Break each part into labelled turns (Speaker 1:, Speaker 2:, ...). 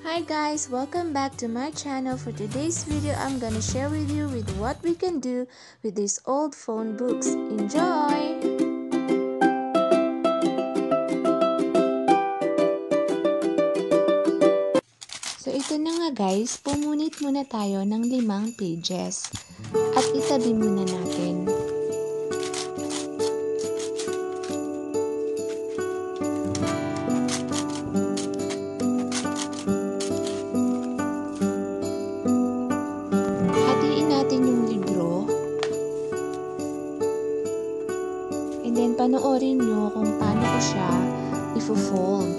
Speaker 1: Hi guys, welcome back to my channel. For today's video, I'm gonna share with you what we can do with these old phone books. Enjoy! So ito na nga guys, pumunit muna tayo ng 5 pages at itabi muna natin. And then, panoorin nyo kung paano ko siya i-fold.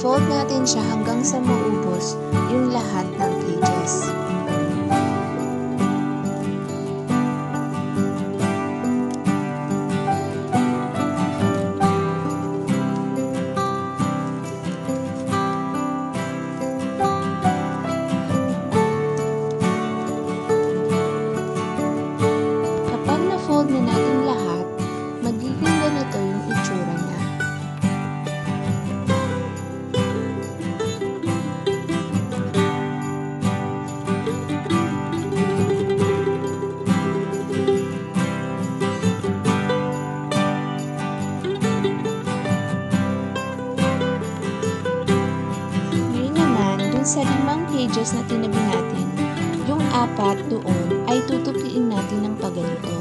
Speaker 1: I-fold natin siya hanggang sa maubos yung lahat ng pages. Kapag na-fold na natin lahat, magiging ganito yung itsura niya. Sa 5 pages na tinabi natin, yung 4 doon ay tutupiin natin ng paganito.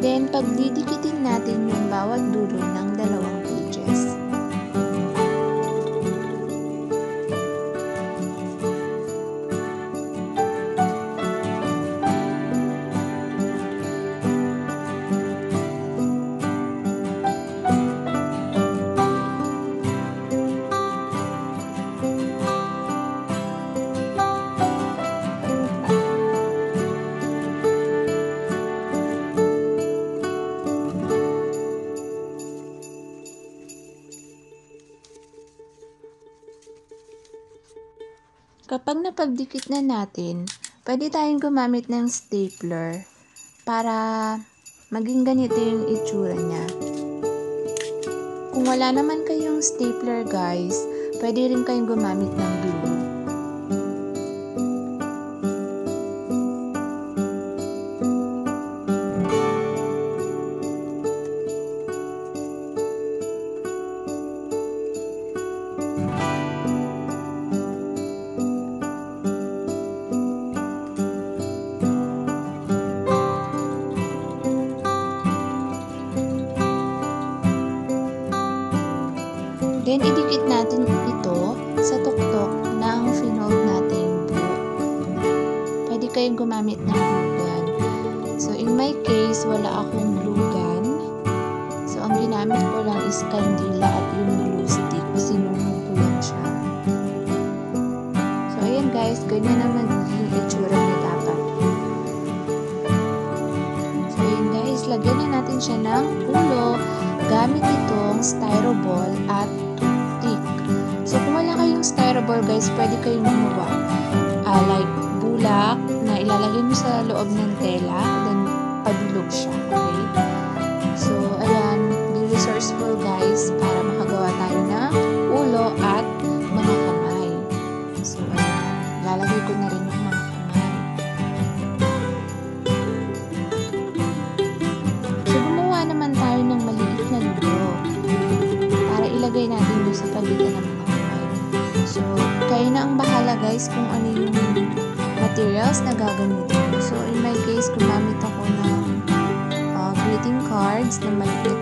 Speaker 1: Then, pagdidikitin natin yung bawat dulo ng 2 pages. Kapag napagdikit na natin, pwede tayong gumamit ng stapler para maging ganito yung itsura niya. Kung wala naman kayong stapler guys, pwede rin kayong gumamit ng glue. Then, idikit natin ito sa tuktok ng finold nating book. Pwede kayong gumamit ng glue gun. So, in my case, wala akong glue gun. So, ang ginamit ko lang is kandila at yung glue stick. Sinunod ko lang siya. So, ayan guys, ganyan naman yung itsura niya dapat. So, ayan guys, lagyan na natin siya ng ulo gamit itong styrofoam at toothpick. So, kung wala kayong styrofoam guys, pwede kayong gumawa like bulak na ilalagay mo sa loob ng tela, then pabilog siya, okay? So, ayan, be resourceful guys para makagawa tayo ng ulo at mga kamay. So, ayan, lalagay ko na rin yung mga kamay. So, gumawa naman tayo ng maliit na libro para ilagay natin doon sa pagitan ng mga kamay. So, kayo na ang bahala guys kung ano yung materials na gagamitin. So, in my case, gumamit ako ng greeting cards na maliit.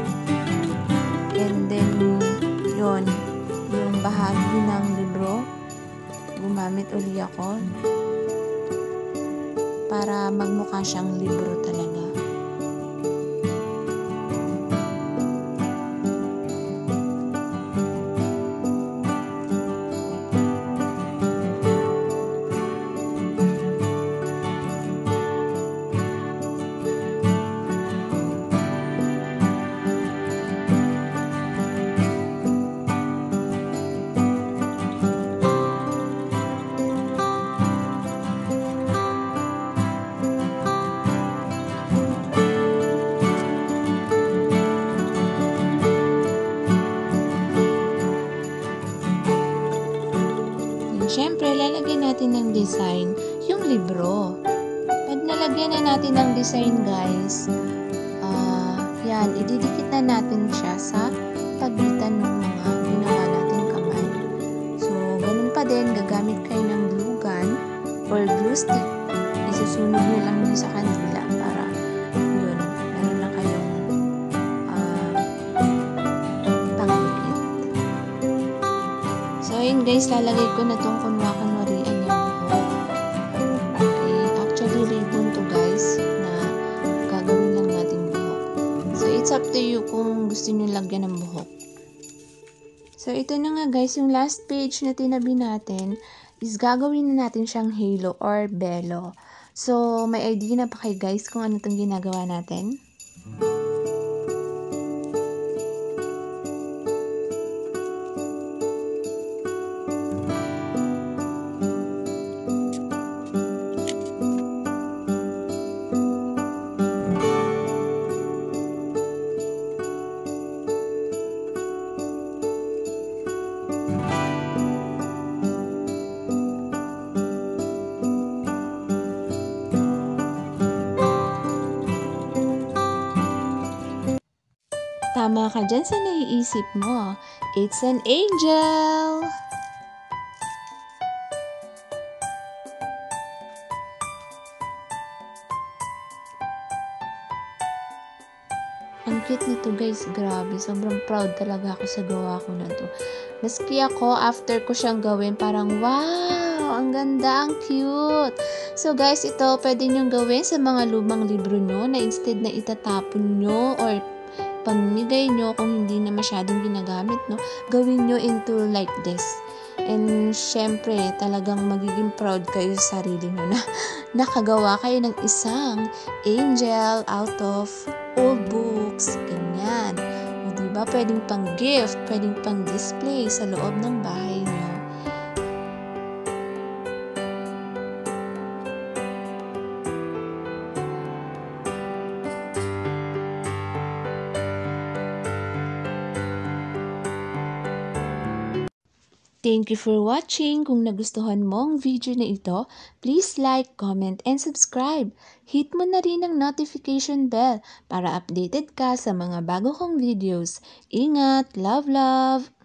Speaker 1: And then, yun, yung bahagi ng libro, gumamit uli ako para magmukha siyang libro talaga. Siyempre, lalagyan natin ng design yung libro. Pag nalagyan na natin ng design, guys, yan, ididikit na natin siya sa pagitan ng mga ginawa natin kamay. So, ganun pa din, gagamit kayo ng glue gun or glue stick. Isusunog nyo lang yun sa kandila para yun, meron na kayong pangdikit. So, yun guys, lalagay ko na itong kunwarian yung buhok. Okay, actually ribbon to guys na gagawin lang natin buhok. So, it's up to you kung gusto nyo lagyan ng buhok. So, ito na nga guys, yung last page na tinabi natin is gagawin na natin siyang halo or belo. So, may idea na pa kayo guys kung ano itong ginagawa natin? Tama ka dyan sa naiisip mo. It's an angel! Ang cute nito guys, grabe. Sobrang proud talaga ako sa gawa ko na to. Maski ako, after ko siyang gawin, parang wow! Ang ganda, ang cute! So guys, ito pwede nyong gawin sa mga lumang libro nyo na instead na itatapon nyo or pamimigay nyo kung hindi na masyadong ginagamit, no? Gawin nyo into like this. And syempre, talagang magiging proud kayo sa sarili nyo na nakagawa kayo ng isang angel out of old books. Ganyan. O diba, pwedeng pang gift, pwedeng pang display sa loob ng bahay nyo. Thank you for watching. Kung nagustuhan mo ang video na ito, please like, comment, and subscribe. Hit mo na rin ang notification bell para updated ka sa mga bago kong videos. Ingat! Love, love!